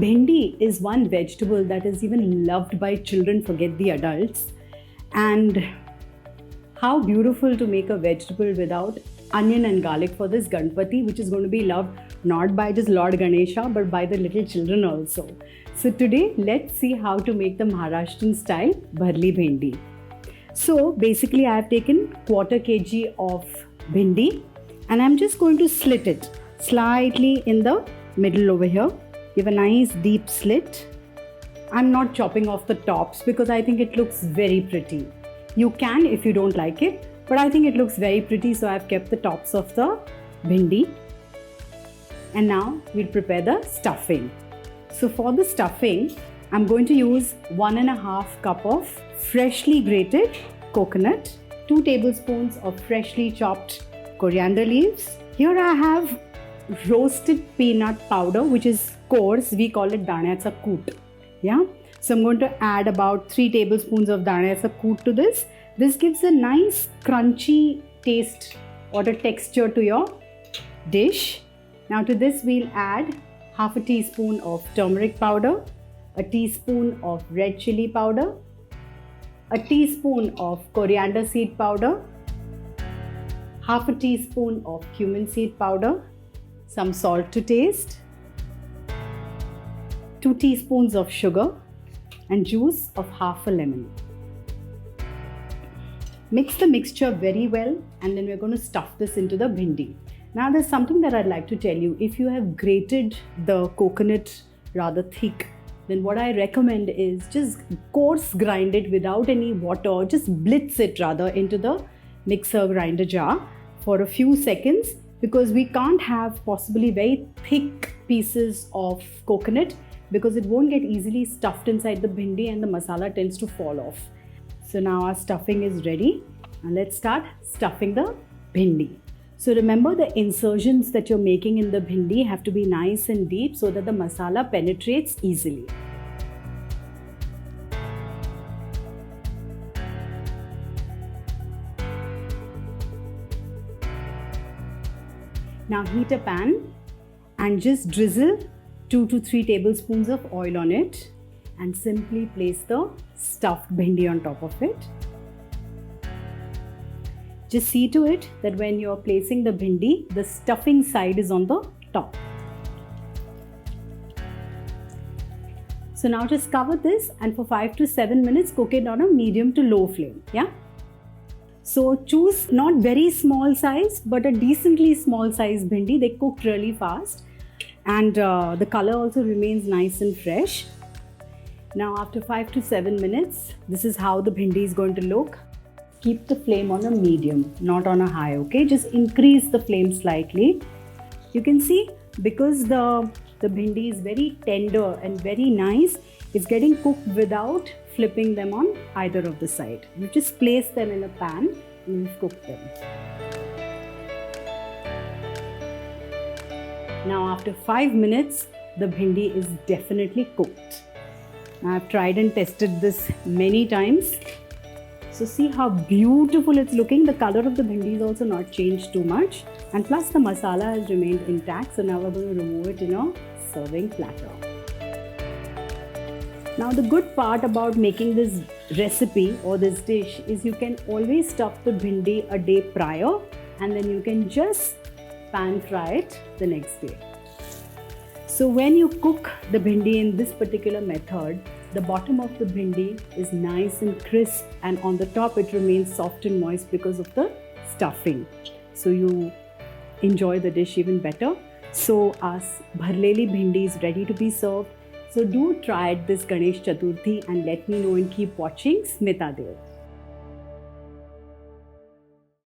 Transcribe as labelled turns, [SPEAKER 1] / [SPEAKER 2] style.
[SPEAKER 1] Bhendi is one vegetable that is even loved by children, forget the adults. And how beautiful to make a vegetable without onion and garlic for this Ganpati, which is going to be loved not by just Lord Ganesha but by the little children also. So today let's see how to make the Maharashtrian style Bharli Bhendi. So basically I have taken 1/4 kg of bhendi and I'm just going to slit it slightly in the middle over here. Give a nice deep slit. I'm not chopping off the tops because I think it looks very pretty. You can if you don't like it, but I think it looks very pretty, so I've kept the tops of the bhendi. And now we'll prepare the stuffing. So for the stuffing, I'm going to use 1.5 cup of freshly grated coconut, 2 tablespoons of freshly chopped coriander leaves. Here I have roasted peanut powder, which is coarse, we call it danyacha koot. Yeah, so I'm going to add about 3 tablespoons of danyacha koot to this. This gives a nice crunchy taste or a texture to your dish. Now to this we'll add 1/2 teaspoon of turmeric powder, a teaspoon of red chili powder, a teaspoon of coriander seed powder, 1/2 teaspoon of cumin seed powder, some salt to taste, 2 teaspoons of sugar and juice of 1/2 lemon. Mix the mixture very well and then we're going to stuff this into the bhendi. Now there's something that I'd like to tell you. If you have grated the coconut rather thick, then what I recommend is just coarse grind it without any water, just blitz it rather into the mixer grinder jar for a few seconds, because we can't have possibly very thick pieces of coconut because it won't get easily stuffed inside the bhendi and the masala tends to fall off. So now our stuffing is ready and let's start stuffing the bhendi. So remember, the insertions that you're making in the bhendi have to be nice and deep so that the masala penetrates easily. Now heat a pan and just drizzle 2 to 3 tablespoons of oil on it and simply place the stuffed bhendi on top of it. Just see to it that when you're placing the bhendi, the stuffing side is on the top. So now just cover this and for 5 to 7 minutes cook it on a medium to low flame. Yeah. So choose not very small size but a decently small size bhendi. They cook really fast and the color also remains nice and fresh. Now after 5 to 7 minutes, this is how the bhendi is going to look. Keep the flame on a medium, not on a high, okay? Just increase the flame slightly. You can see because the bhendi is very tender and very nice, it's getting cooked without flipping them on either of the side. You just place them in a pan and you've cooked them. Now after 5 minutes, the bhendi is definitely cooked. I've tried and tested this many times. So see how beautiful it's looking. The color of the bhendi is also not changed too much. And plus the masala has remained intact. So now we're going to remove it in a serving platter. Now the good part about making this recipe or this dish is you can always stuff the bhendi a day prior and then you can just pan fry it the next day. So when you cook the bhendi in this particular method, the bottom of the bhendi is nice and crisp and on the top it remains soft and moist because of the stuffing. So you enjoy the dish even better. So our bharleli bhendi is ready to be served. So do try it this Ganesh Chaturthi and let me know and keep watching Smita Dev.